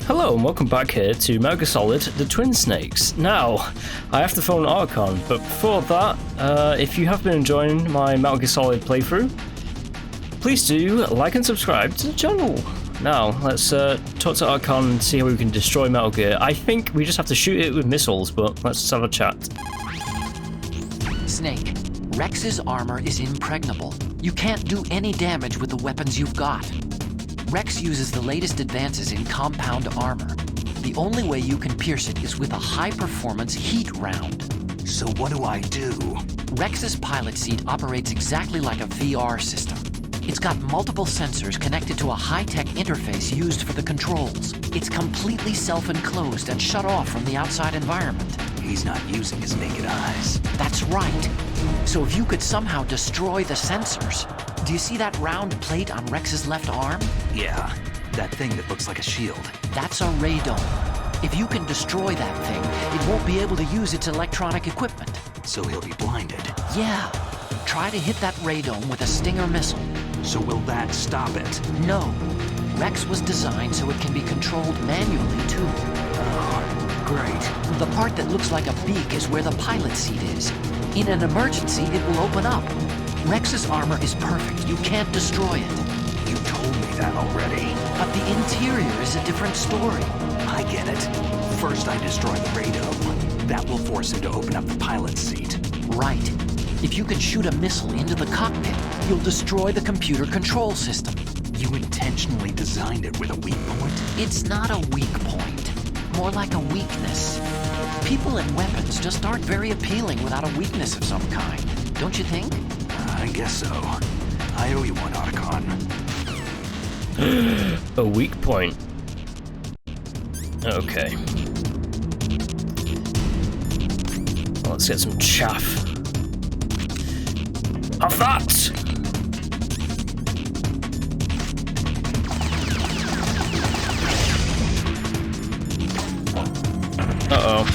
Hello and welcome back here to Metal Gear Solid The Twin Snakes. Now, I have to phone Archon, but before that, if you have been enjoying my Metal Gear Solid playthrough, please do like and subscribe to the channel. Now, let's talk to Archon and see how we can destroy Metal Gear. I think we just have to shoot it with missiles, but let's just have a chat. Snake, Rex's armor is impregnable. You can't do any damage with the weapons you've got. Rex uses the latest advances in compound armor. The only way you can pierce it is with a high-performance heat round. So what do I do? Rex's pilot seat operates exactly like a VR system. It's got multiple sensors connected to a high-tech interface used for the controls. It's completely self-enclosed and shut off from the outside environment. He's not using his naked eyes. That's right. So if you could somehow destroy the sensors... Do you see that round plate on Rex's left arm? Yeah, that thing that looks like a shield. That's a radome. If you can destroy that thing, it won't be able to use its electronic equipment. So he'll be blinded. Yeah. Try to hit that radome with a Stinger missile. So will that stop it? No. Rex was designed so it can be controlled manually, too. Oh, great. The part that looks like a beak is where the pilot seat is. In an emergency, it will open up. Rex's armor is perfect. You can't destroy it. You told me that already. But the interior is a different story. I get it. First I destroy the radome. That will force him to open up the pilot's seat. Right. If you can shoot a missile into the cockpit, you'll destroy the computer control system. You intentionally designed it with a weak point? It's not a weak point. More like a weakness. People and weapons just aren't very appealing without a weakness of some kind. Don't you think? I guess so. I owe you one, Archon. A weak point. Okay. Well, let's get some chaff. Have that! Uh-oh.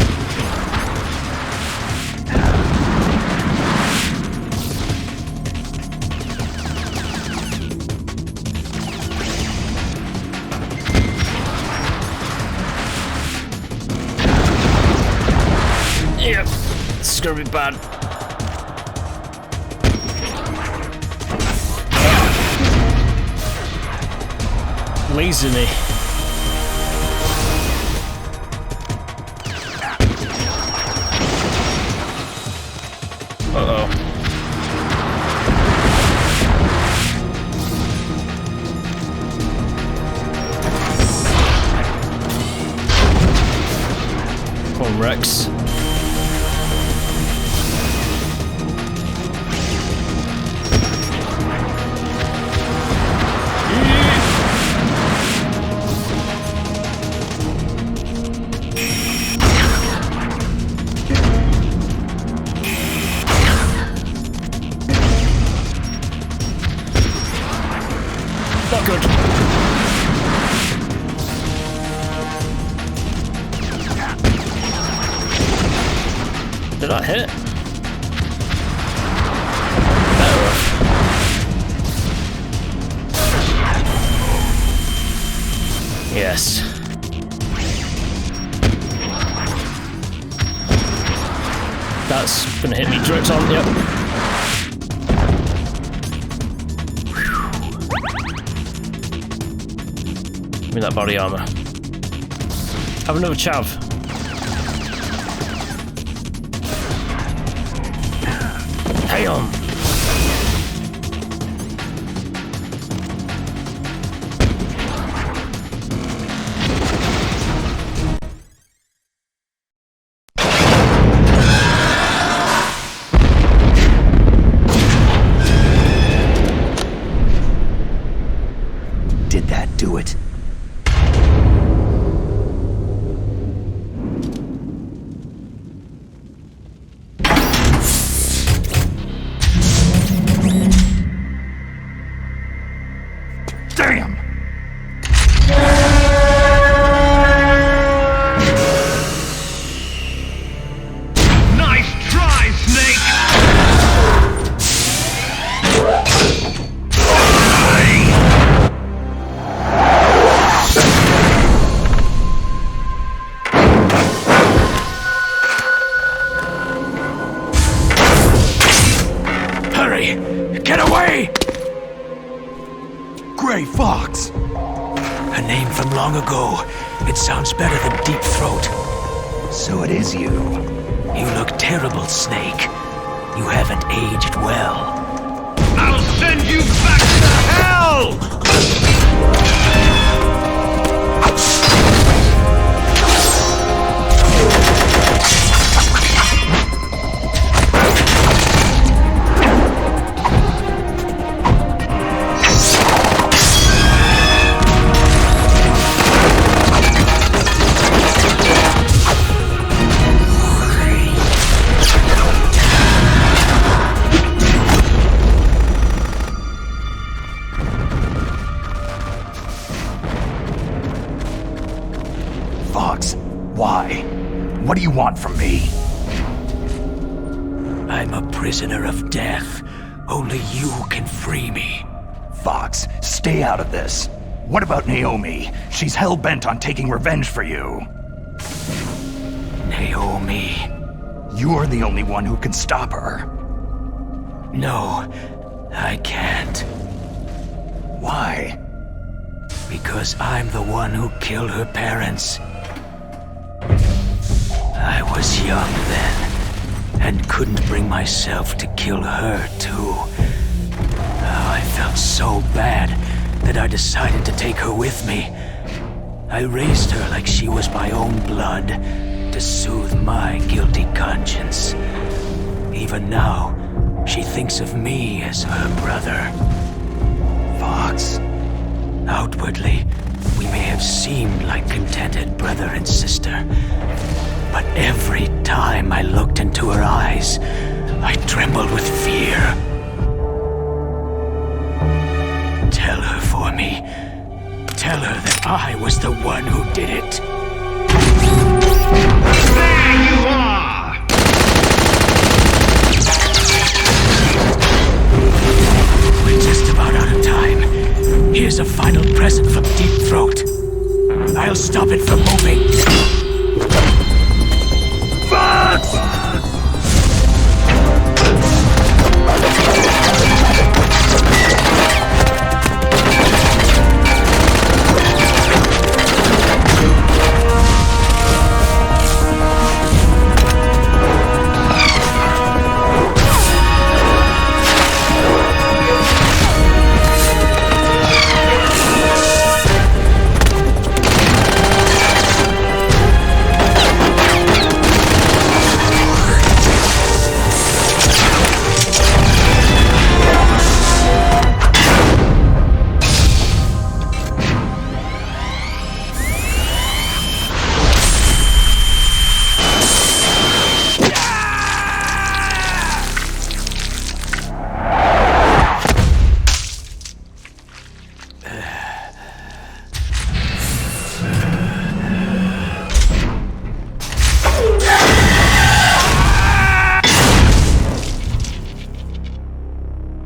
Yep, this is gonna be bad. Laser me. Uh-oh. Come on, Rex. Not good. Did I hit? Yes. That's gonna hit me direct on, yep. Give me that body armor. Have another chav. Hang on. Did that do it? Damn! Nice try, Snake! Gray Fox! A name from long ago. It sounds better than Deep Throat. So it is you. You look terrible, Snake. You haven't aged well. I'll send you back to hell! Fox, why? What do you want from me? I'm a prisoner of death. Only you can free me. Fox, stay out of this. What about Naomi? She's hell-bent on taking revenge for you. Naomi. You're the only one who can stop her. No, I can't. Why? Because I'm the one who killed her parents. I was young then, and couldn't bring myself to kill her too. Oh, I felt so bad that I decided to take her with me. I raised her like she was my own blood, to soothe my guilty conscience. Even now, she thinks of me as her brother. Fox. Outwardly, we may have seemed like contented brother and sister, but every time I looked into her eyes, I trembled with fear. Tell her for me. Tell her that I was the one who did it. There you are! We're just about out of time. Here's a final present from Deep Throat. I'll stop it from moving.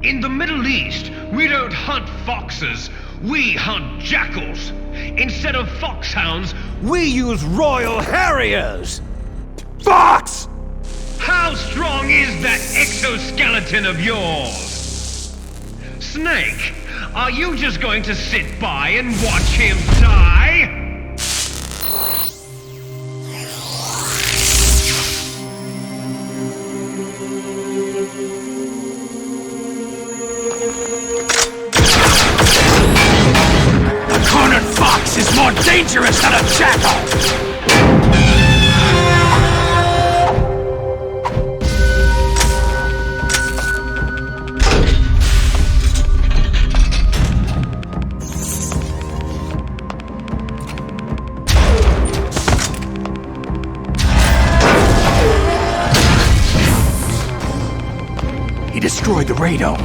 In the Middle East, we don't hunt foxes, we hunt jackals. Instead of foxhounds, we use royal harriers. Fox! How strong is that exoskeleton of yours? Snake, are you just going to sit by and watch him die? A cornered fox is more dangerous than a jackal! He destroyed the radome.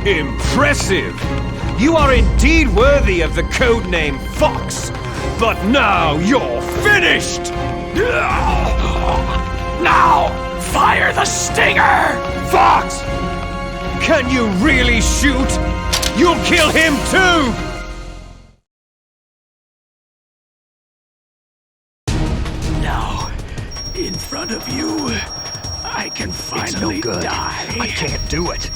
Impressive! You are indeed worthy of the codename Fox, but now you're finished! Now, fire the stinger! Fox! Can you really shoot? You'll kill him too! in front of you, I can finally It's no good. die. I can't do it.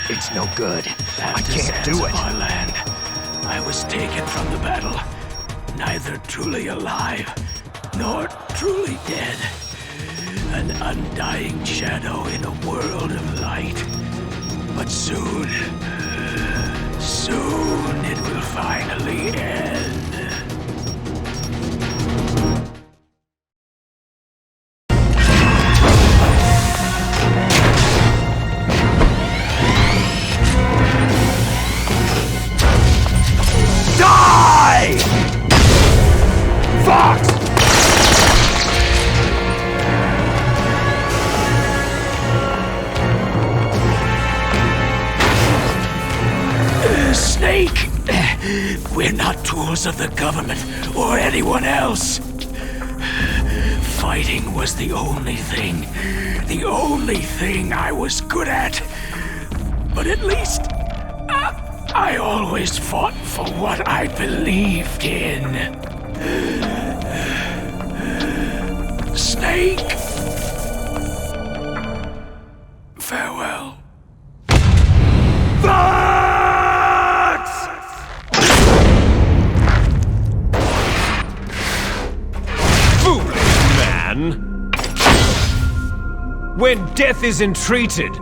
It's no good. I After can't do it. Zanzibar land, I was taken from the battle, neither truly alive nor truly dead. An undying shadow in a world of light. But soon it will finally end. Die! Fox! Snake! We're not tools of the government or anyone else. Fighting was the only thing I was good at. But at least I always fought for what I believed in. Snake! Farewell. When death is entreated,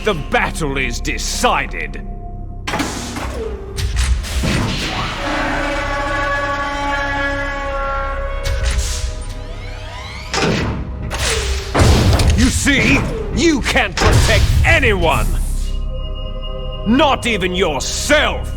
the battle is decided. You see, you can't protect anyone! Not even yourself!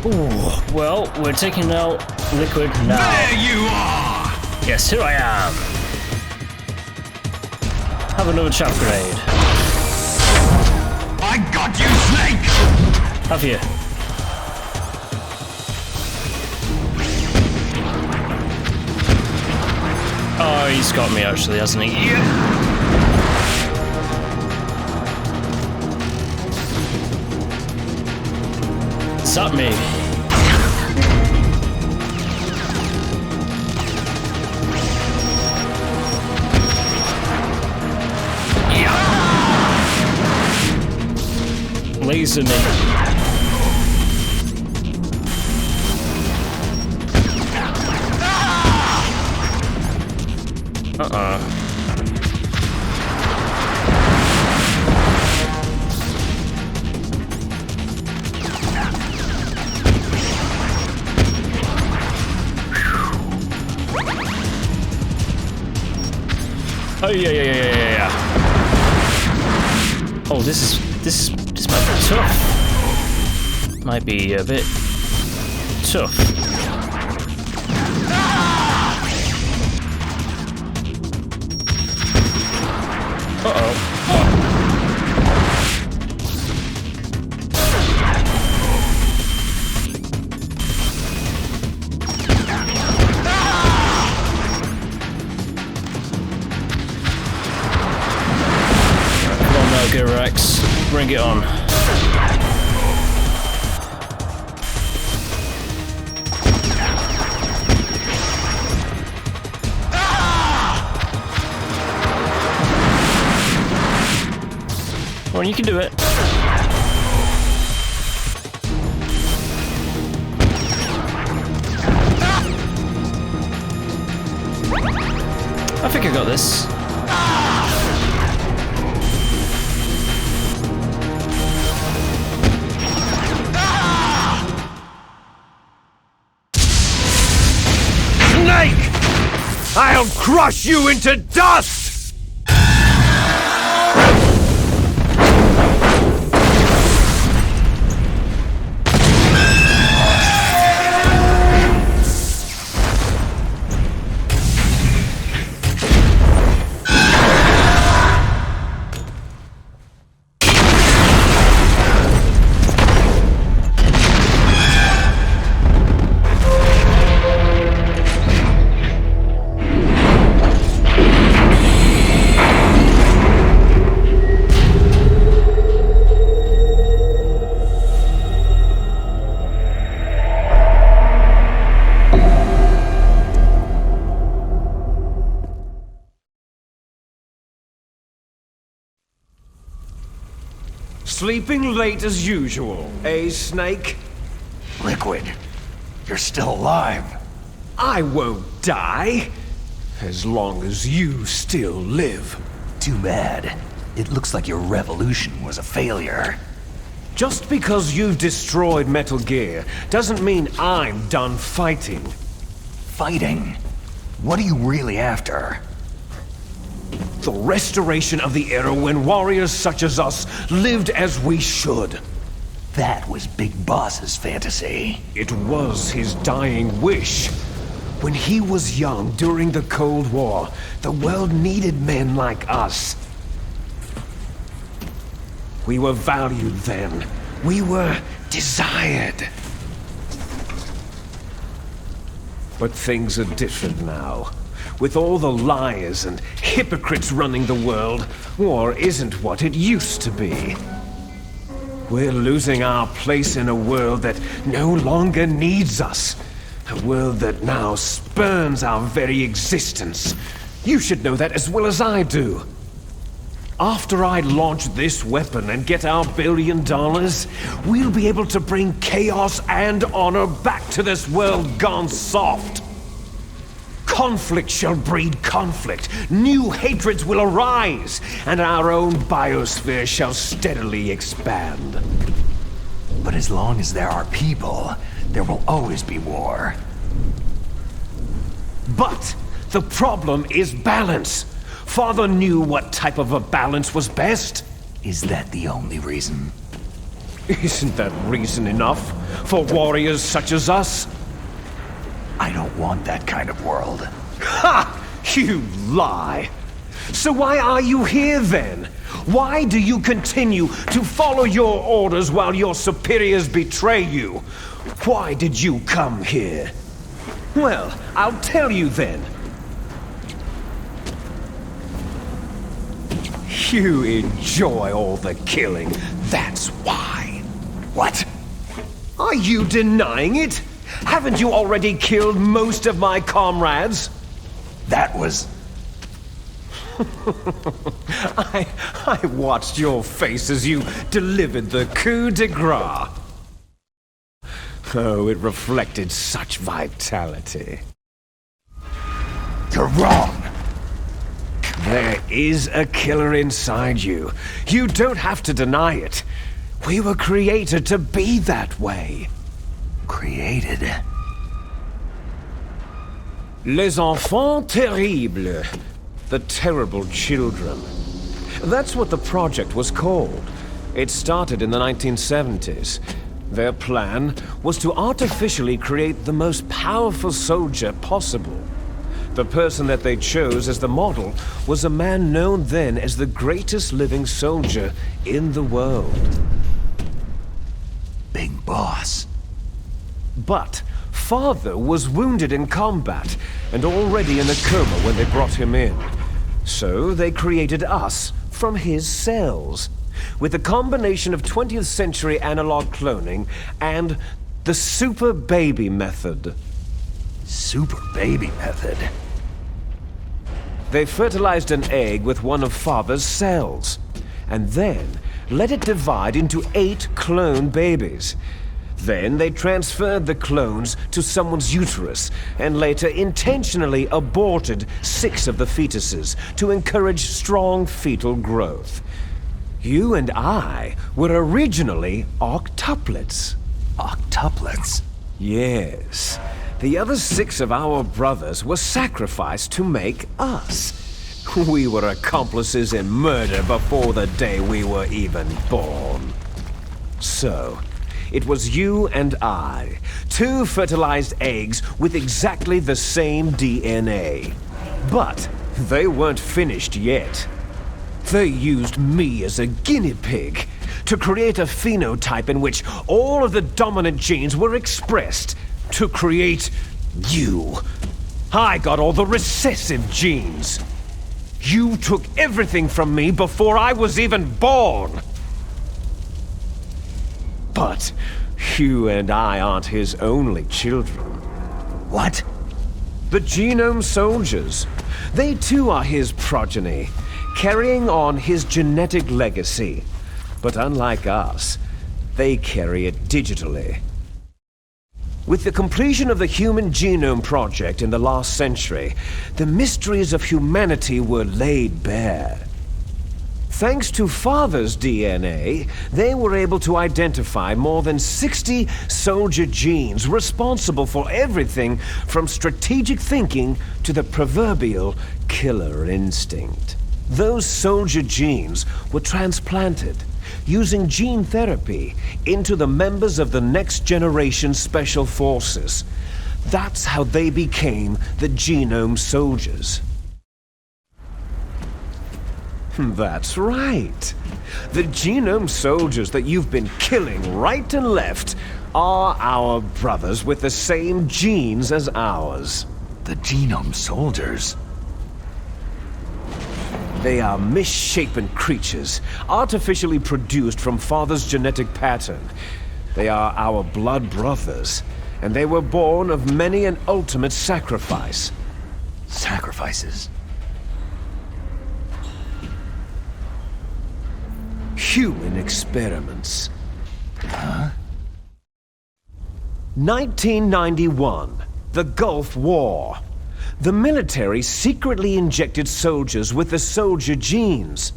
Ooh, well, we're taking out Liquid now. There you are! Yes, here I am. Have another trap grenade. I got you, Snake! Have you? Oh, he's got me actually, hasn't he? Yeah. Stop me. Laser me. Oh yeah. Oh, this might be tough. Might be a bit tough. Uh-oh. Rex, bring it on. Come on, you can do it. I think I got this. I'll crush you into dust! Sleeping late as usual, eh, Snake? Liquid, you're still alive. I won't die, as long as you still live. Too bad. It looks like your revolution was a failure. Just because you've destroyed Metal Gear doesn't mean I'm done fighting. Fighting? What are you really after? The restoration of the era when warriors such as us lived as we should. That was Big Boss's fantasy. It was his dying wish. When he was young during the Cold War, the world needed men like us. We were valued then. We were desired. But things are different now. With all the liars and hypocrites running the world, war isn't what it used to be. We're losing our place in a world that no longer needs us. A world that now spurns our very existence. You should know that as well as I do. After I launch this weapon and get our $1 billion, we'll be able to bring chaos and honor back to this world gone soft. Conflict shall breed conflict, new hatreds will arise, and our own biosphere shall steadily expand. But as long as there are people, there will always be war. But the problem is balance. Father knew what type of a balance was best. Is that the only reason? Isn't that reason enough for warriors such as us? I don't want that kind of world. Ha! You lie! So why are you here then? Why do you continue to follow your orders while your superiors betray you? Why did you come here? Well, I'll tell you then. You enjoy all the killing, that's why. What? Are you denying it? Haven't you already killed most of my comrades? That was... I watched your face as you delivered the coup de grace. Oh, it reflected such vitality. You're wrong. There is a killer inside you. You don't have to deny it. We were created to be that way. Created? Les enfants terribles. The terrible children. That's what the project was called. It started in the 1970s. Their plan was to artificially create the most powerful soldier possible. The person that they chose as the model was a man known then as the greatest living soldier in the world. Big Boss. But Father was wounded in combat and already in a coma when they brought him in. So they created us from his cells, with a combination of 20th century analog cloning and the super baby method. Super baby method? They fertilized an egg with one of Father's cells, and then let it divide into 8 clone babies. Then they transferred the clones to someone's uterus, and later intentionally aborted 6 of the fetuses to encourage strong fetal growth. You and I were originally octuplets. Octuplets? Yes. The other 6 of our brothers were sacrificed to make us. We were accomplices in murder before the day we were even born. So, it was you and I, 2 fertilized eggs with exactly the same DNA. But they weren't finished yet. They used me as a guinea pig to create a phenotype in which all of the dominant genes were expressed to create you. I got all the recessive genes. You took everything from me before I was even born. But you and I aren't his only children. What? The genome soldiers. They too are his progeny, carrying on his genetic legacy. But unlike us, they carry it digitally. With the completion of the Human Genome Project in the last century, the mysteries of humanity were laid bare. Thanks to Father's DNA, they were able to identify more than 60 soldier genes responsible for everything from strategic thinking to the proverbial killer instinct. Those soldier genes were transplanted using gene therapy into the members of the next generation special forces. That's how they became the Genome Soldiers. That's right. The Genome Soldiers that you've been killing right and left are our brothers with the same genes as ours. The Genome Soldiers? They are misshapen creatures, artificially produced from Father's genetic pattern. They are our blood brothers, and they were born of many an ultimate sacrifice. Sacrifices? Human experiments. Huh? 1991, the Gulf War. The military secretly injected soldiers with the soldier genes.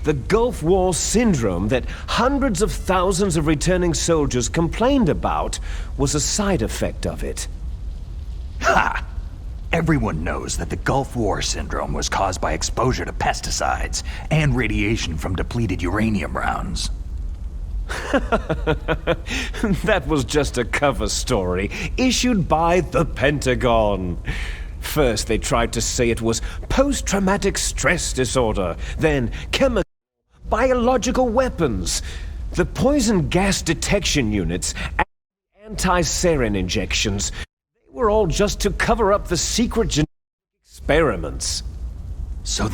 The Gulf War syndrome that hundreds of thousands of returning soldiers complained about was a side effect of it. Ha! Everyone knows that the Gulf War syndrome was caused by exposure to pesticides and radiation from depleted uranium rounds. That was just a cover story issued by the Pentagon. First, they tried to say it was post-traumatic stress disorder, then chemical, biological weapons. The poison gas detection units and anti-sarin injections, they were all just to cover up the secret genetic experiments. So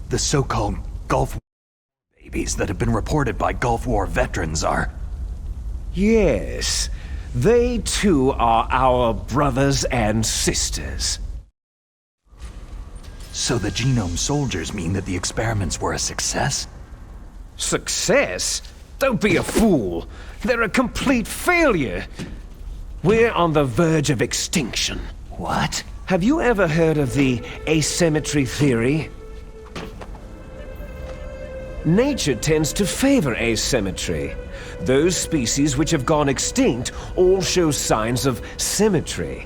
the so-called Gulf War babies that have been reported by Gulf War veterans are... Yes. They too are our brothers and sisters. So the Genome Soldiers mean that the experiments were a success? Success? Don't be a fool. They're a complete failure. We're on the verge of extinction. What? Have you ever heard of the asymmetry theory? Nature tends to favor asymmetry. Those species which have gone extinct all show signs of symmetry.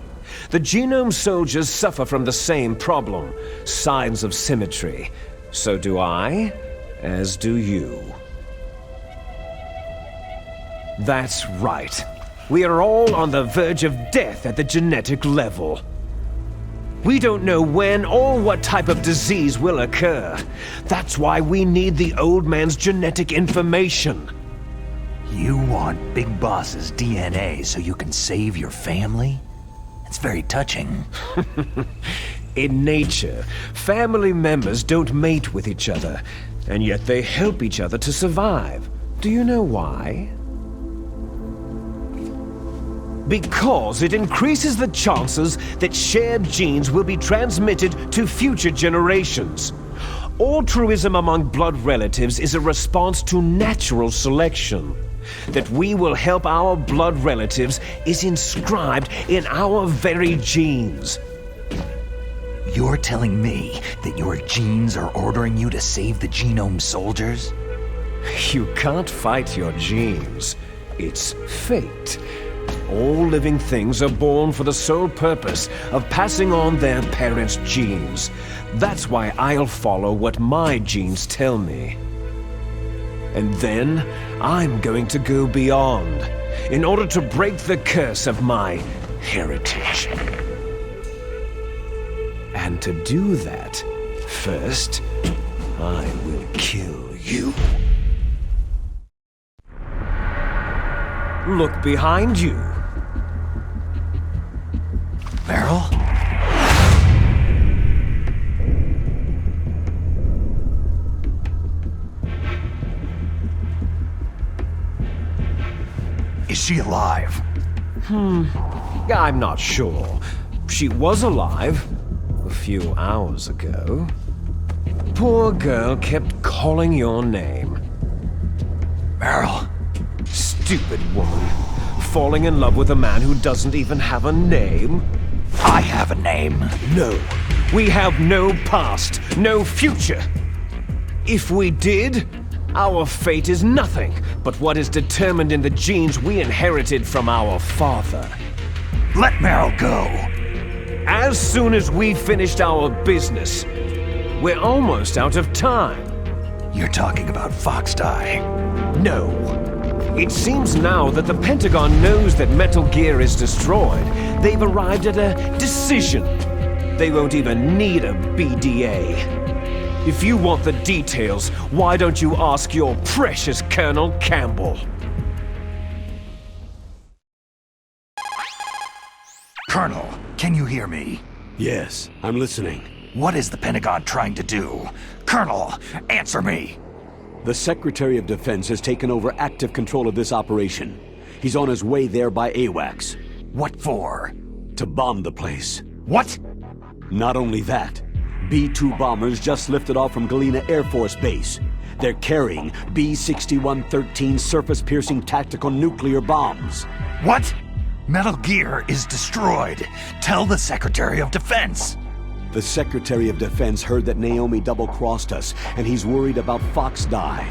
The Genome Soldiers suffer from the same problem, signs of symmetry. So do I, as do you. That's right. We are all on the verge of death at the genetic level. We don't know when or what type of disease will occur. That's why we need the old man's genetic information. You want Big Boss's DNA so you can save your family? It's very touching. In nature, family members don't mate with each other, and yet they help each other to survive. Do you know why? Because it increases the chances that shared genes will be transmitted to future generations. Altruism among blood relatives is a response to natural selection. That we will help our blood relatives is inscribed in our very genes. You're telling me that your genes are ordering you to save the Genome Soldiers? You can't fight your genes. It's fate. All living things are born for the sole purpose of passing on their parents' genes. That's why I'll follow what my genes tell me. And then, I'm going to go beyond, in order to break the curse of my heritage. And to do that, first, I will kill you. Look behind you. Meryl? Is she alive? I'm not sure. She was alive a few hours ago. Poor girl kept calling your name. stupid woman. Falling in love with a man who doesn't even have a name? I have a name. No. We have no past, no future. If we did, our fate is nothing but what is determined in the genes we inherited from our father. Let Meryl go. As soon as we finished our business, we're almost out of time. You're talking about FoxDie. No. It seems now that the Pentagon knows that Metal Gear is destroyed. They've arrived at a decision. They won't even need a BDA. If you want the details, why don't you ask your precious Colonel Campbell? Colonel, can you hear me? Yes, I'm listening. What is the Pentagon trying to do? Colonel, answer me! The Secretary of Defense has taken over active control of this operation. He's on his way there by AWACS. What for? To bomb the place. What? Not only that, B-2 bombers just lifted off from Galena Air Force Base. They're carrying B-6113 surface-piercing tactical nuclear bombs. What? Metal Gear is destroyed. Tell the Secretary of Defense. The Secretary of Defense heard that Naomi double-crossed us, and he's worried about FoxDie.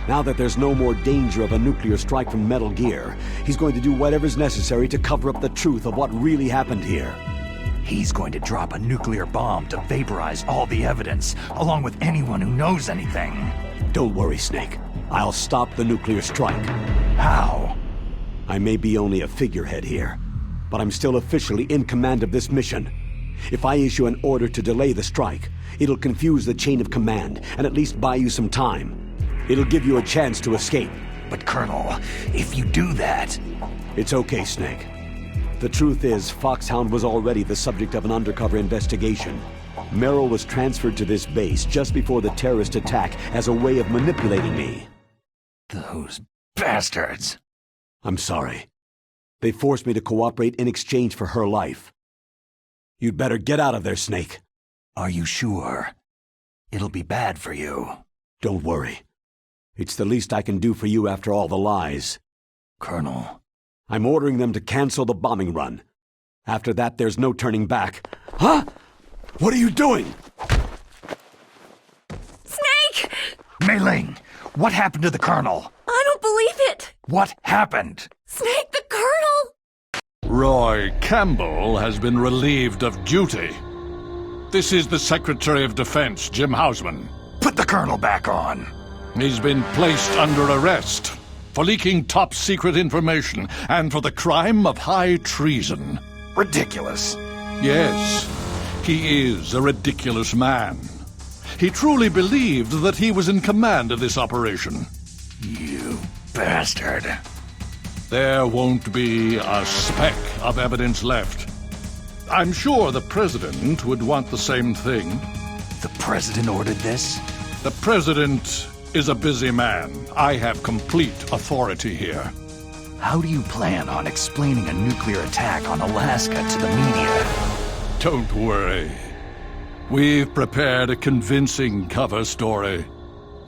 Now that there's no more danger of a nuclear strike from Metal Gear, he's going to do whatever's necessary to cover up the truth of what really happened here. He's going to drop a nuclear bomb to vaporize all the evidence, along with anyone who knows anything. Don't worry, Snake. I'll stop the nuclear strike. How? I may be only a figurehead here, but I'm still officially in command of this mission. If I issue an order to delay the strike, it'll confuse the chain of command and at least buy you some time. It'll give you a chance to escape. But Colonel, if you do that... It's okay, Snake. The truth is, Foxhound was already the subject of an undercover investigation. Merrill was transferred to this base just before the terrorist attack as a way of manipulating me. Those bastards! I'm sorry. They forced me to cooperate in exchange for her life. You'd better get out of there, Snake. Are you sure? It'll be bad for you. Don't worry. It's the least I can do for you after all the lies. Colonel. I'm ordering them to cancel the bombing run. After that, there's no turning back. Huh? What are you doing? Snake! Mei Ling, what happened to the Colonel? I don't believe it! What happened? Snake, the Colonel! Roy Campbell has been relieved of duty. This is the Secretary of Defense, Jim Hausman. Put the Colonel back on. He's been placed under arrest for leaking top-secret information and for the crime of high treason. Ridiculous. Yes, he is a ridiculous man. He truly believed that he was in command of this operation. You bastard. There won't be a speck of evidence left. I'm sure the President would want the same thing. The President ordered this? The President is a busy man. I have complete authority here. How do you plan on explaining a nuclear attack on Alaska to the media? Don't worry. We've prepared a convincing cover story.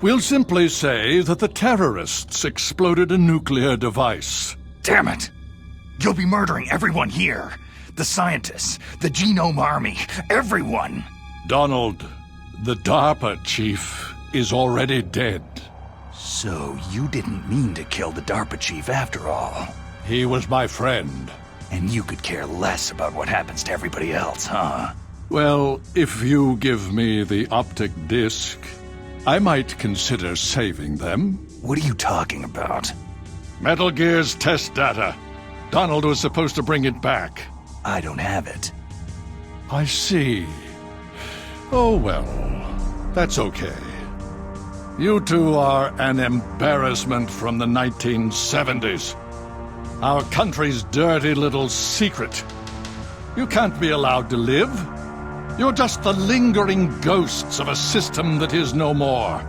We'll simply say that the terrorists exploded a nuclear device. Damn it! You'll be murdering everyone here. The scientists, the Genome Army, everyone! Donald, the DARPA chief, is already dead. So you didn't mean to kill the DARPA chief after all. He was my friend. And you could care less about what happens to everybody else, huh? Well, if you give me the optic disc, I might consider saving them. What are you talking about? Metal Gear's test data. Donald was supposed to bring it back. I don't have it. I see. Oh well, that's okay. You two are an embarrassment from the 1970s. Our country's dirty little secret. You can't be allowed to live. You're just the lingering ghosts of a system that is no more.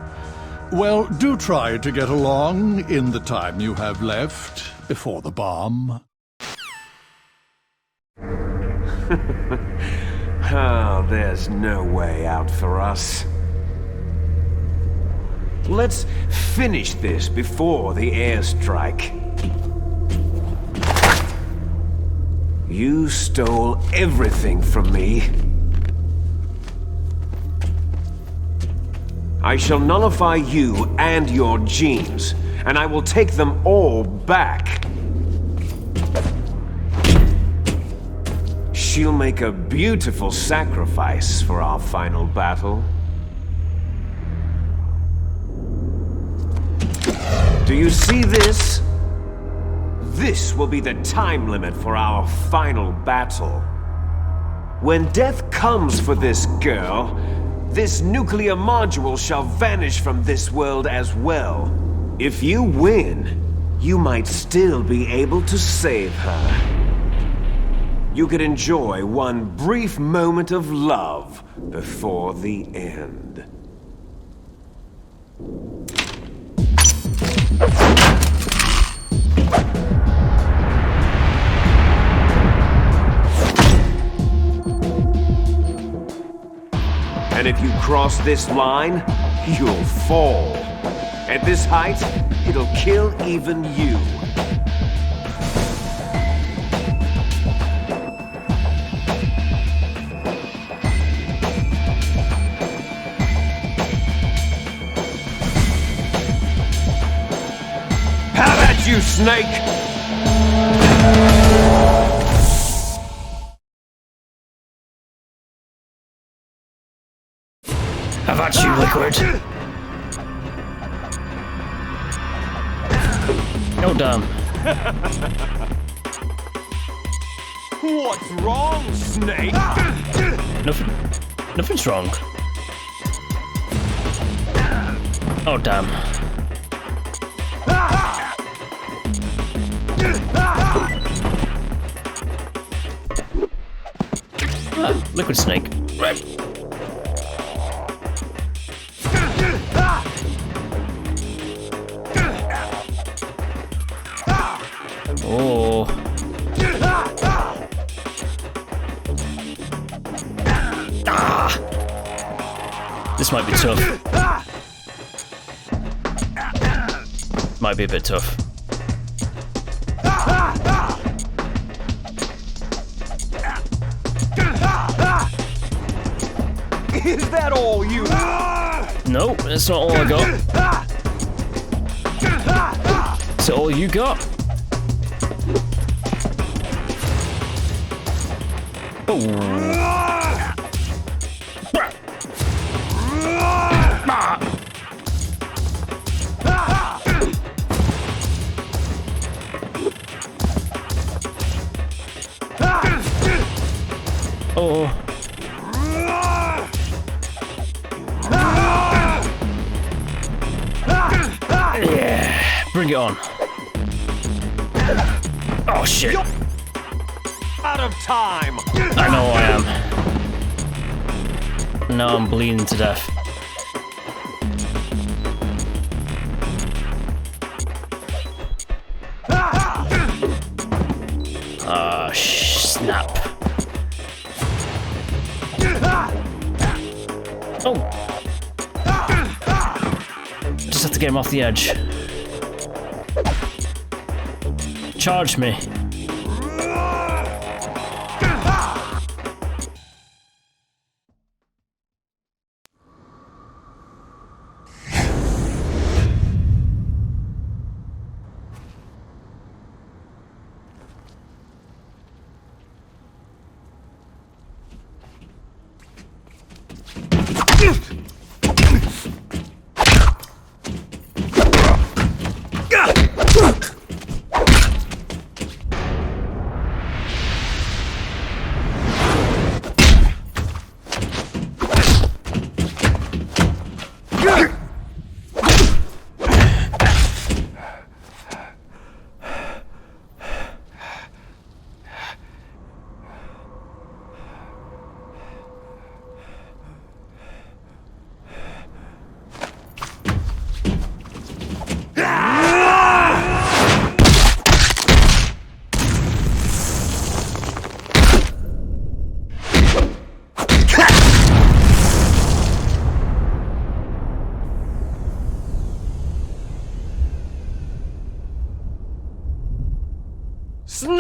Well, do try to get along in the time you have left before the bomb. Oh, there's no way out for us. Let's finish this before the airstrike. You stole everything from me. I shall nullify you and your genes, and I will take them all back. She'll make a beautiful sacrifice for our final battle. Do you see this? This will be the time limit for our final battle. When death comes for this girl, this nuclear module shall vanish from this world as well. If you win, you might still be able to save her. You could enjoy one brief moment of love before the end. And if you cross this line, you'll fall. At this height, it'll kill even you. Have at you, Snake! How about you, Liquid? Oh, damn. What's wrong, Snake? Nothing's wrong. Oh, damn. Liquid Snake. Right. Oh. Ah. This might be tough. Might be a bit tough. Is that all you? No, that's not all I got. Is that all you got? Oh. Yeah, bring it on. Oh shit. Out of time. I know I am. Now I'm bleeding to death. Ah, snap. Oh. Just have to get him off the edge. Charge me. Snake!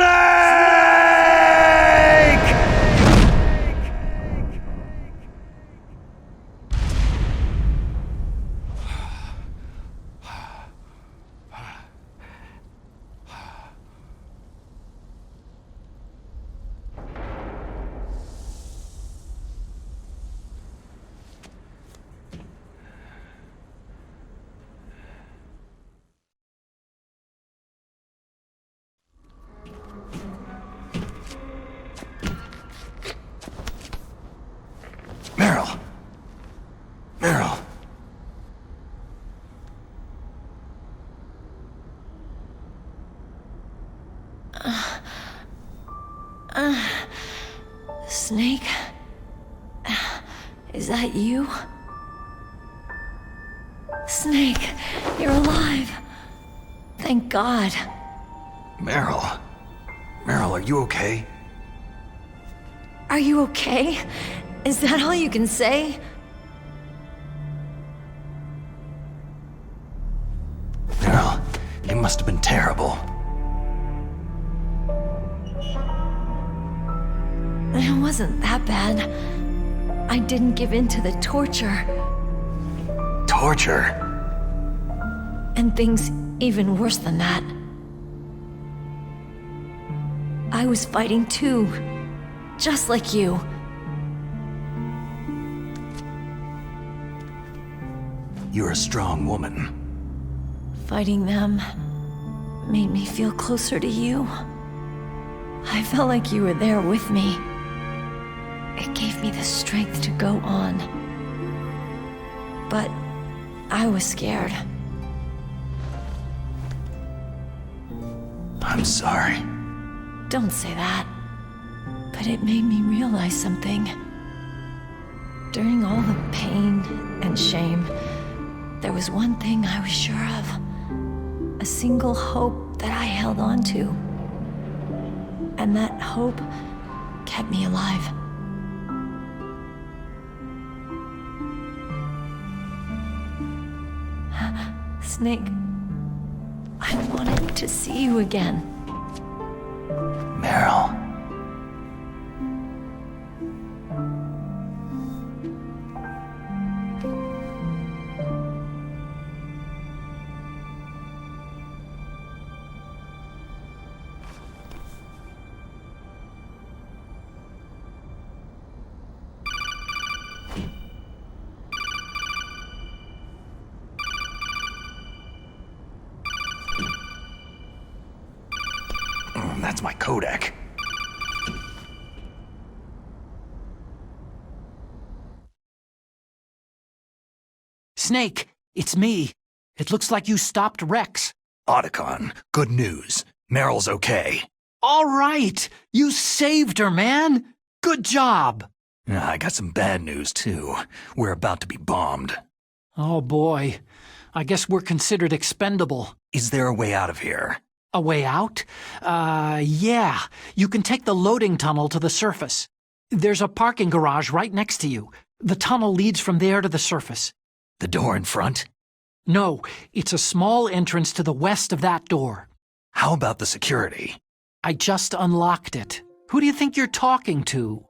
Snake? Is that you? Snake, you're alive. Thank God. Meryl. Meryl, are you okay? Are you okay? Is that all you can say? Meryl, it must have been terrible. It wasn't that bad. I didn't give in to the torture. Torture? And things even worse than that. I was fighting too. Just like you. You're a strong woman. Fighting them made me feel closer to you. I felt like you were there with me. It gave me the strength to go on. But I was scared. I'm sorry. Don't say that. But it made me realize something. During all the pain and shame, there was one thing I was sure of. A single hope that I held on to. And that hope kept me alive. Snake, I wanted to see you again. Meryl. That's my codec. Snake, it's me. It looks like you stopped Rex. Otacon, good news. Meryl's okay. All right! You saved her, man! Good job! I got some bad news, too. We're about to be bombed. Oh boy. I guess we're considered expendable. Is there a way out of here? A way out? Yeah. You can take the loading tunnel to the surface. There's a parking garage right next to you. The tunnel leads from there to the surface. The door in front? No, it's a small entrance to the west of that door. How about the security? I just unlocked it. Who do you think you're talking to?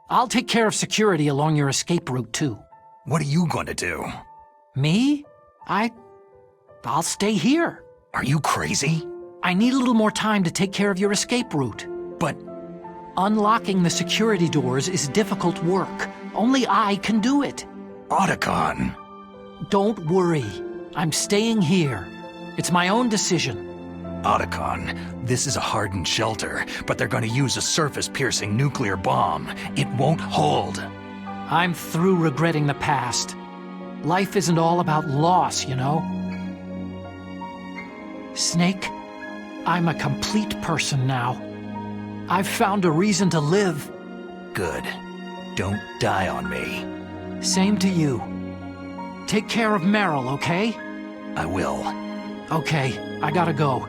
I'll take care of security along your escape route, too. What are you going to do? Me? I'll stay here. Are you crazy? I need a little more time to take care of your escape route. But unlocking the security doors is difficult work. Only I can do it. Otacon. Don't worry. I'm staying here. It's my own decision. Otacon, this is a hardened shelter, but they're going to use a surface-piercing nuclear bomb. It won't hold. I'm through regretting the past. Life isn't all about loss, you know? Snake, I'm a complete person now. I've found a reason to live. Good. Don't die on me. Same to you. Take care of Meryl, okay? I will. Okay, I gotta go.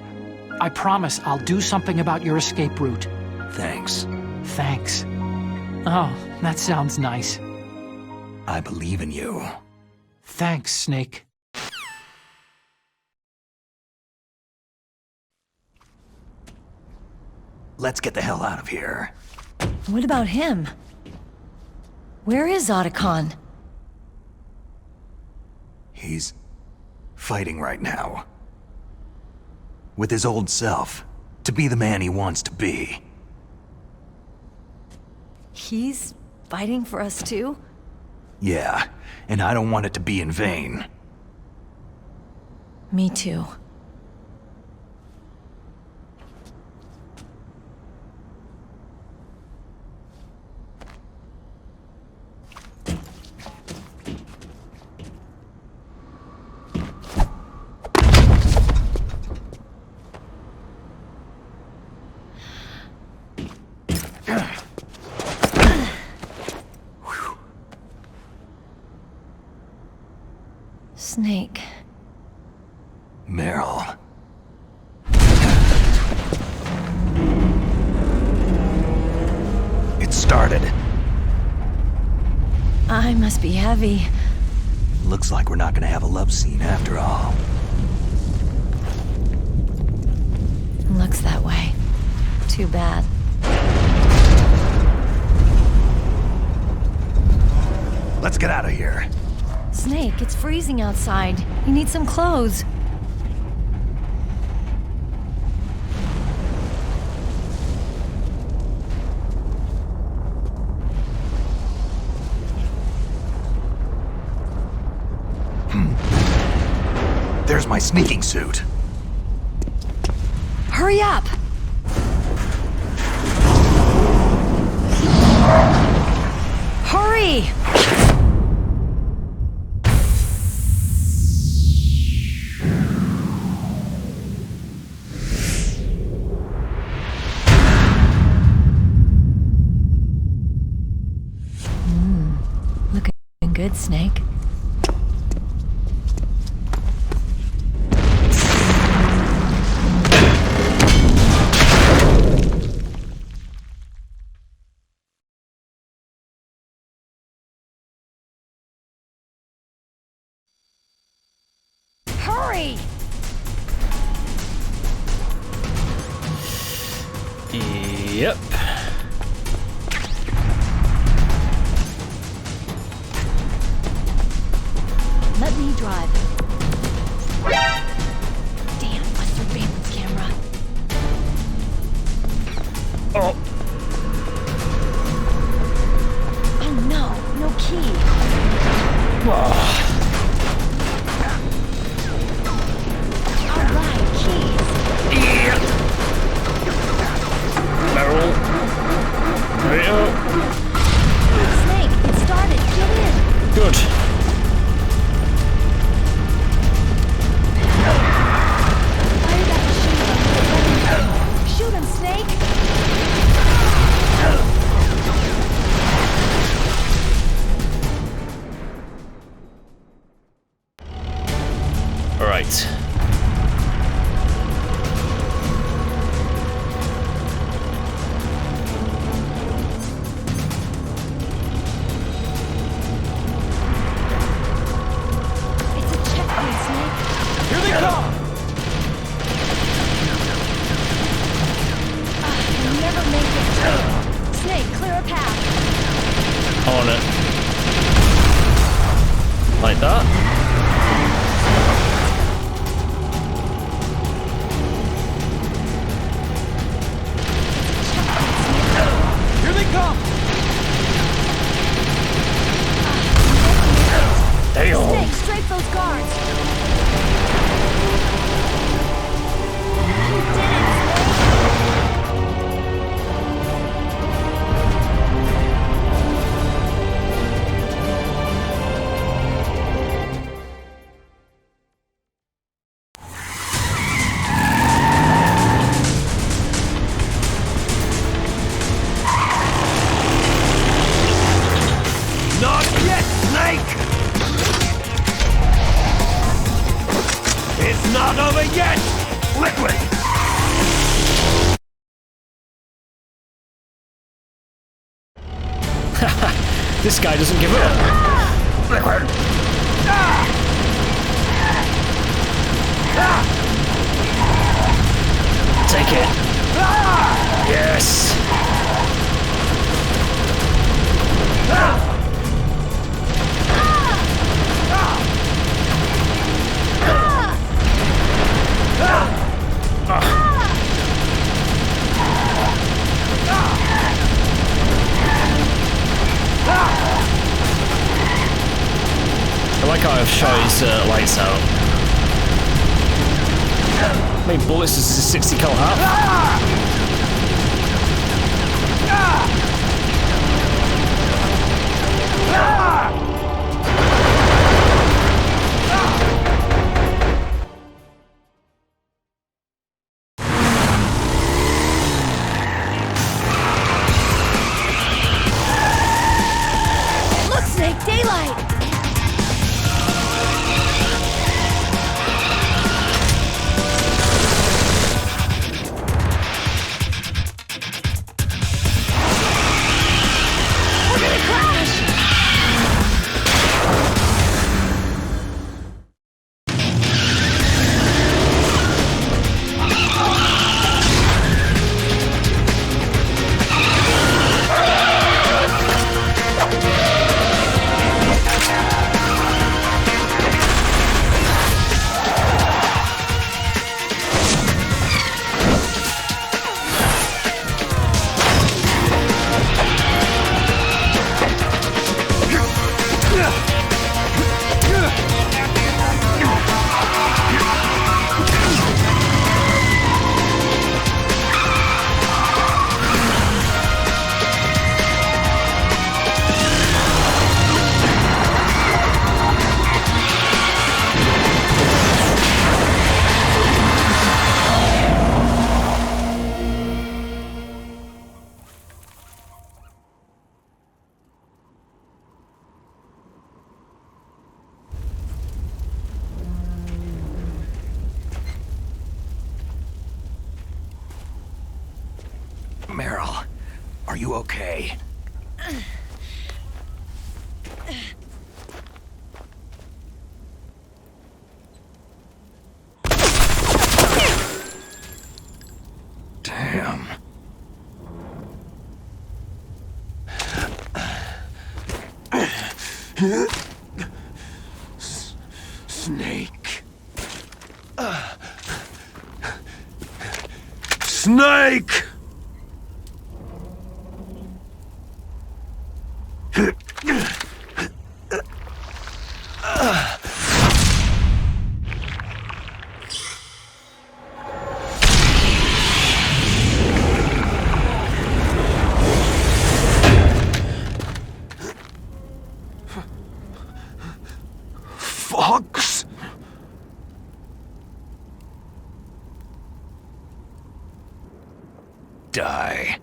I promise I'll do something about your escape route. Thanks. Thanks. Oh, that sounds nice. I believe in you. Thanks, Snake. Let's get the hell out of here. What about him? Where is Otacon? He's fighting right now. With his old self. To be the man he wants to be. He's fighting for us too? Yeah, and I don't want it to be in vain. Me too. must be heavy. Looks like we're not gonna have a love scene after all. Looks that way. Too bad. Let's get out of here. Snake, it's freezing outside. You need some clothes. There's my sneaking suit. Hurry up! Hurry! Looking good, Snake. Hurry! Yep. Let me drive. Damn, what's your band's camera? Oh. Oh no, no key. Oh. Alright, keys. Barrel. Hurry up. Snake, it started. Get in. Good. Fire that machine gun. Shoot him, Snake. All right. It's a checkpoint, Snake. Here they come! You'll never make it. Snake, clear a path. On it. Like that. Here they come! Damn. Snake, strafe those guards. You did it, Snake. Not yet, Snake! It's not over yet! Liquid! This guy doesn't give up. Liquid! Take it. Yes. I like how I've shot his lights out. How many bullets does this 60 cal have? Look, Snake, daylight. We're gonna crash. Are you okay? Damn. Snake. Snake! Fox? Die.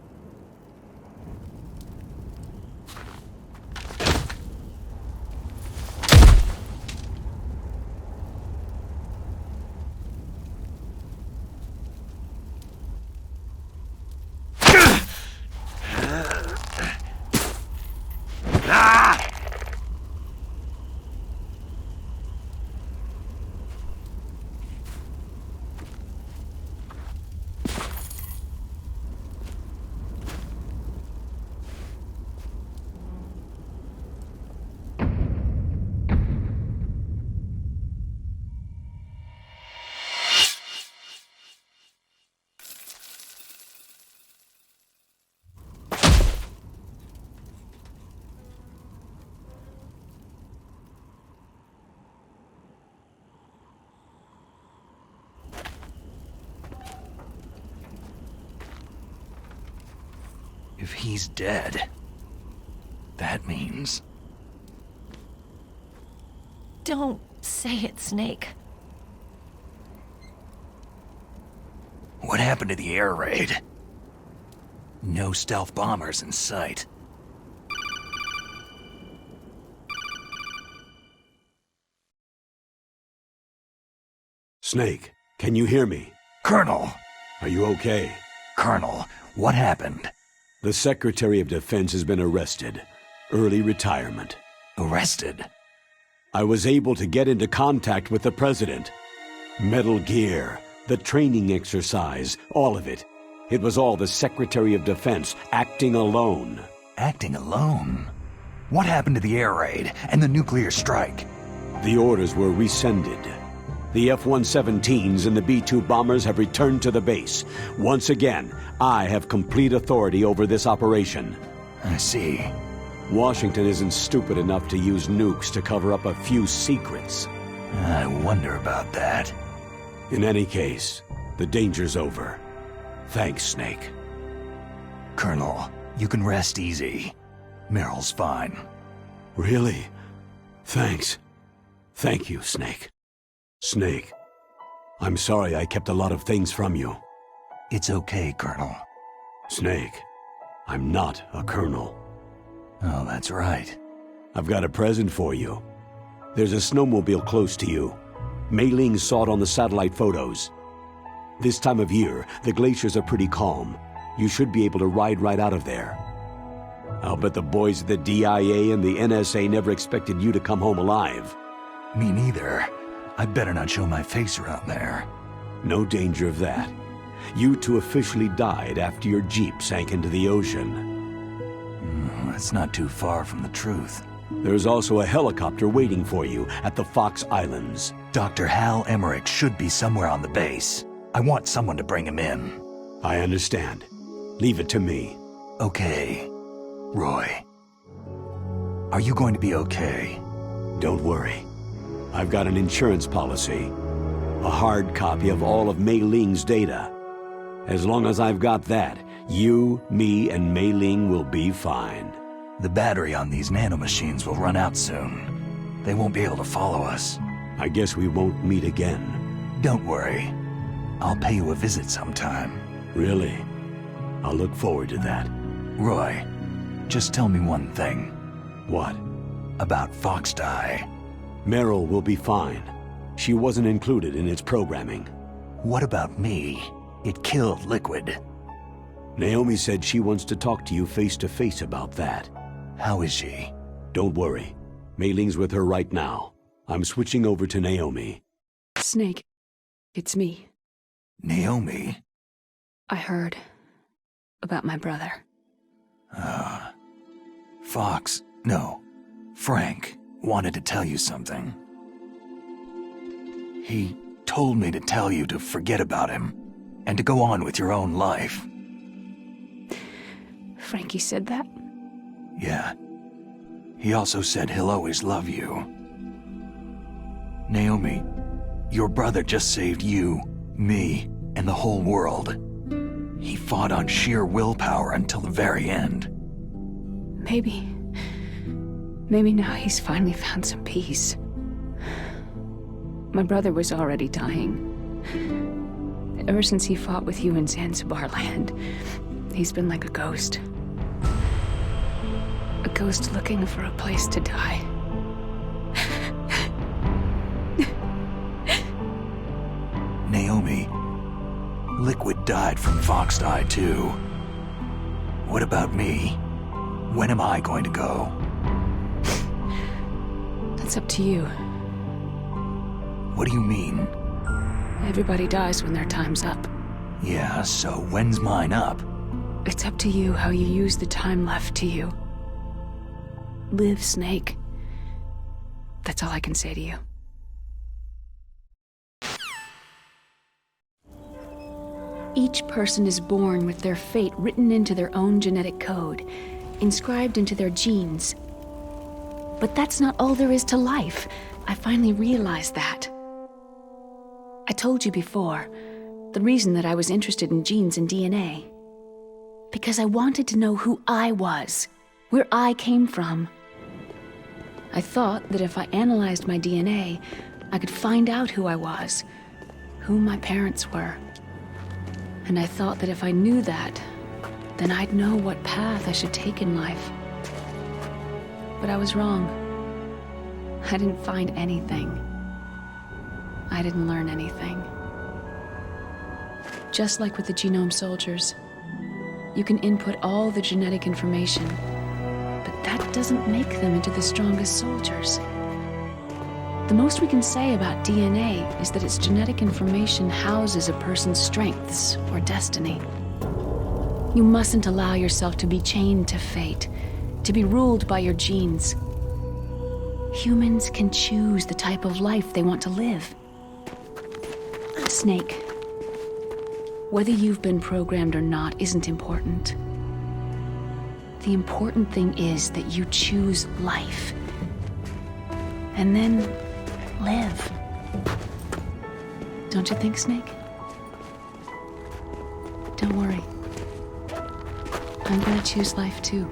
If he's dead, that means... Don't say it, Snake. What happened to the air raid? No stealth bombers in sight. Snake, can you hear me? Colonel! Are you okay? Colonel, what happened? The Secretary of Defense has been arrested. Early retirement. Arrested? I was able to get into contact with the President. Metal Gear, the training exercise, all of it. It was all the Secretary of Defense acting alone. Acting alone? What happened to the air raid and the nuclear strike? The orders were rescinded. The F-117s and the B-2 bombers have returned to the base. Once again, I have complete authority over this operation. I see. Washington isn't stupid enough to use nukes to cover up a few secrets. I wonder about that. In any case, the danger's over. Thanks, Snake. Colonel, you can rest easy. Meryl's fine. Really? Thanks. Thank you, Snake. Snake, I'm sorry I kept a lot of things from you. It's okay, Colonel. Snake, I'm not a colonel. Oh, that's right. I've got a present for you. There's a snowmobile close to you. Mei Ling saw it on the satellite photos. This time of year, the glaciers are pretty calm. You should be able to ride right out of there. I'll bet the boys at the DIA and the NSA never expected you to come home alive. Me neither. I better not show my face around there. No danger of that. You two officially died after your Jeep sank into the ocean. That's not too far from the truth. There's also a helicopter waiting for you at the Fox Islands. Dr. Hal Emmerich should be somewhere on the base. I want someone to bring him in. I understand. Leave it to me. Okay. Roy. Are you going to be okay? Don't worry. I've got an insurance policy. A hard copy of all of Mei Ling's data. As long as I've got that, you, me, and Mei Ling will be fine. The battery on these nanomachines will run out soon. They won't be able to follow us. I guess we won't meet again. Don't worry. I'll pay you a visit sometime. Really? I'll look forward to that. Roy, just tell me one thing. What? About FoxDie. Meryl will be fine. She wasn't included in its programming. What about me? It killed Liquid. Naomi said she wants to talk to you face to face about that. How is she? Don't worry. Mei Ling's with her right now. I'm switching over to Naomi. Snake, it's me. Naomi? I heard about my brother. Frank wanted to tell you something. He told me to tell you to forget about him and to go on with your own life. Frankie said that? Yeah. He also said he'll always love you. Naomi, your brother just saved you, me, and the whole world. He fought on sheer willpower until the very end. Maybe now he's finally found some peace. My brother was already dying. Ever since he fought with you in Zanzibar land, he's been like a ghost. A ghost looking for a place to die. Naomi, Liquid died from FoxDie too. What about me? When am I going to go? That's up to you. What do you mean? Everybody dies when their time's up. Yeah, so when's mine up? It's up to you how you use the time left to you. Live, Snake. That's all I can say to you. Each person is born with their fate written into their own genetic code, inscribed into their genes. But that's not all there is to life. I finally realized that. I told you before, the reason that I was interested in genes and DNA. Because I wanted to know who I was, where I came from. I thought that if I analyzed my DNA, I could find out who I was, who my parents were. And I thought that if I knew that, then I'd know what path I should take in life. But I was wrong. I didn't find anything. I didn't learn anything. Just like with the genome soldiers, you can input all the genetic information, but that doesn't make them into the strongest soldiers. The most we can say about DNA is that its genetic information houses a person's strengths or destiny. You mustn't allow yourself to be chained to fate, to be ruled by your genes. Humans can choose the type of life they want to live. Snake, whether you've been programmed or not isn't important. The important thing is that you choose life. And then live. Don't you think, Snake? Don't worry. I'm gonna choose life too.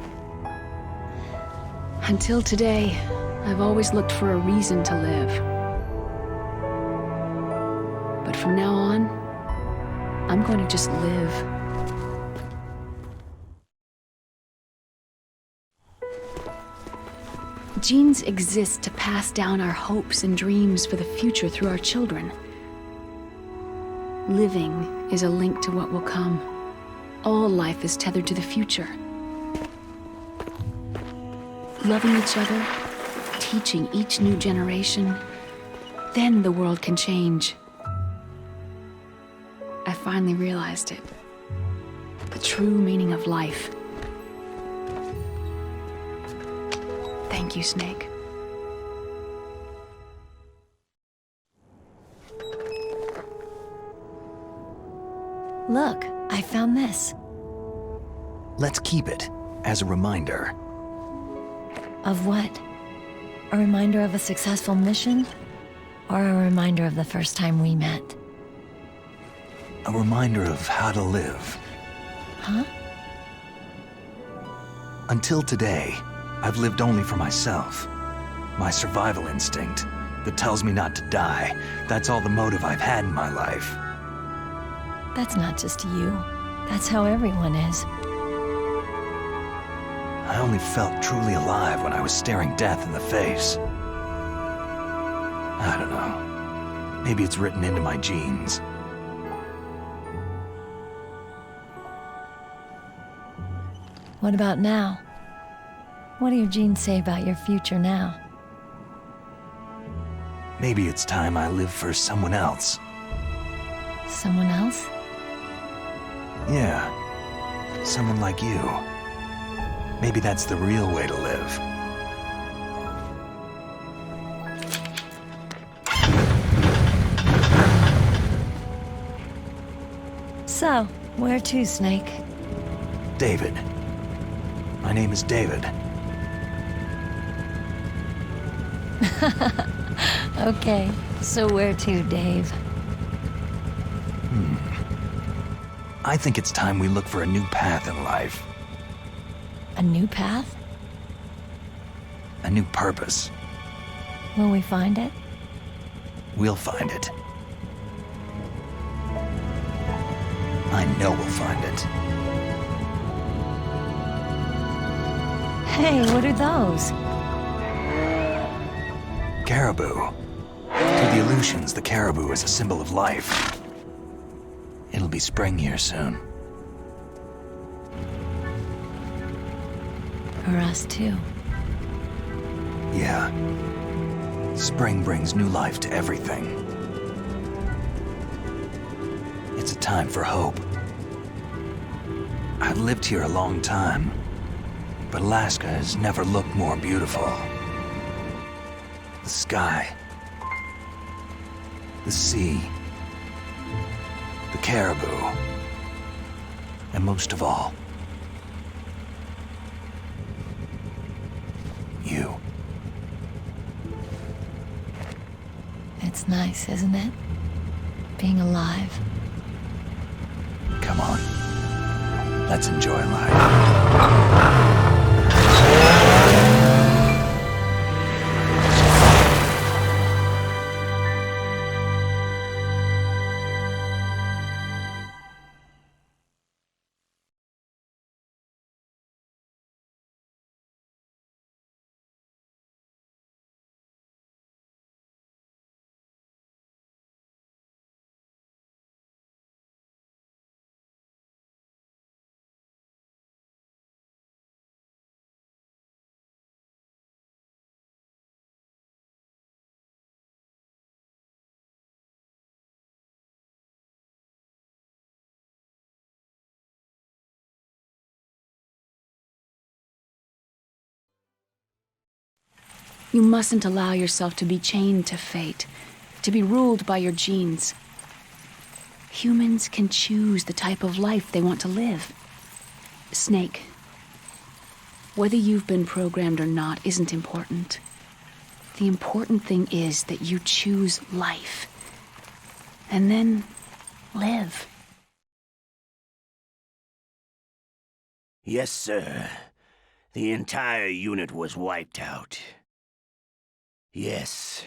Until today, I've always looked for a reason to live. But from now on, I'm going to just live. Genes exist to pass down our hopes and dreams for the future through our children. Living is a link to what will come. All life is tethered to the future. Loving each other, teaching each new generation, then the world can change. I finally realized it. The true meaning of life. Thank you, Snake. Look, I found this. Let's keep it as a reminder. Of what? A reminder of a successful mission? Or a reminder of the first time we met? A reminder of how to live. Huh? Until today, I've lived only for myself. My survival instinct that tells me not to die. That's all the motive I've had in my life. That's not just you. That's how everyone is. I only felt truly alive when I was staring death in the face. I don't know. Maybe it's written into my genes. What about now? What do your genes say about your future now? Maybe it's time I live for someone else. Someone else? Yeah. Someone like you. Maybe that's the real way to live. So, where to, Snake? David. My name is David. Okay, so where to, Dave? I think it's time we look for a new path in life. A new path? A new purpose. Will we find it? We'll find it. I know we'll find it. Hey, what are those? Caribou. To the Aleutians, the caribou is a symbol of life. It'll be spring here soon. For us, too. Yeah. Spring brings new life to everything. It's a time for hope. I've lived here a long time, but Alaska has never looked more beautiful. The sky, the sea, the caribou, and most of all, you. It's nice, isn't it? Being alive. Come on. Let's enjoy life. You mustn't allow yourself to be chained to fate, to be ruled by your genes. Humans can choose the type of life they want to live. Snake, whether you've been programmed or not isn't important. The important thing is that you choose life. And then live. Yes, sir. The entire unit was wiped out. Yes.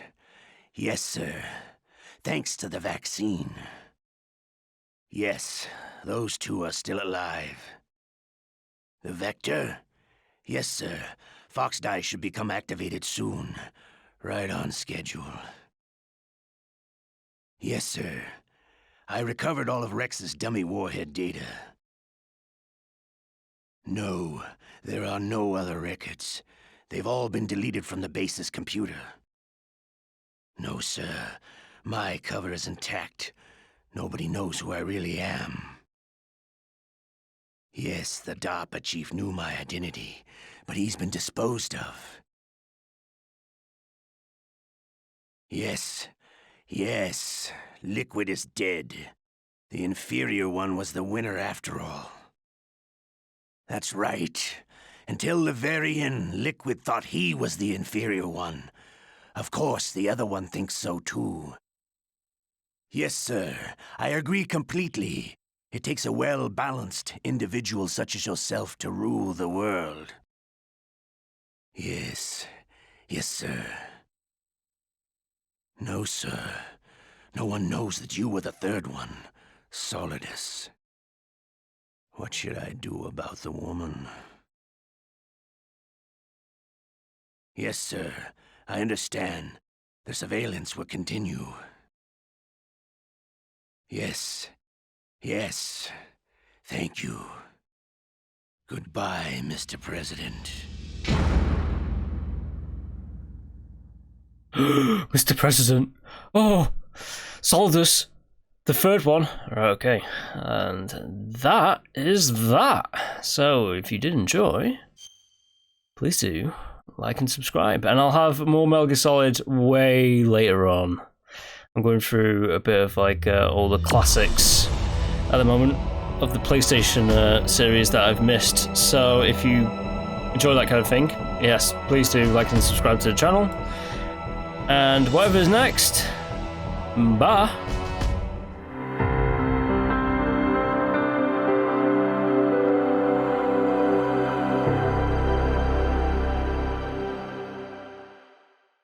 Yes, sir. Thanks to the vaccine. Yes, those two are still alive. The Vector? Yes, sir. FoxDie should become activated soon. Right on schedule. Yes, sir. I recovered all of Rex's dummy warhead data. No, there are no other records. They've all been deleted from the base's computer. No, sir. My cover is intact. Nobody knows who I really am. Yes, the DARPA chief knew my identity, but he's been disposed of. Yes, yes, Liquid is dead. The inferior one was the winner after all. That's right. Until the very end, Liquid thought he was the inferior one. Of course, the other one thinks so too. Yes, sir, I agree completely. It takes a well-balanced individual such as yourself to rule the world. Yes, yes, sir. No, sir. No one knows that you were the third one, Solidus. What should I do about the woman? Yes, sir. I understand. The surveillance will continue. Yes. Yes. Thank you. Goodbye, Mr. President. Mr. President. Oh, Solidus. The third one. Okay, and that is that. So, if you did enjoy, please do like and subscribe. And I'll have more Metal Gear Solid way later on. I'm going through a bit of like all the classics at the moment of the PlayStation series that I've missed. So if you enjoy that kind of thing, yes, please do like and subscribe to the channel. And whatever's next, bye.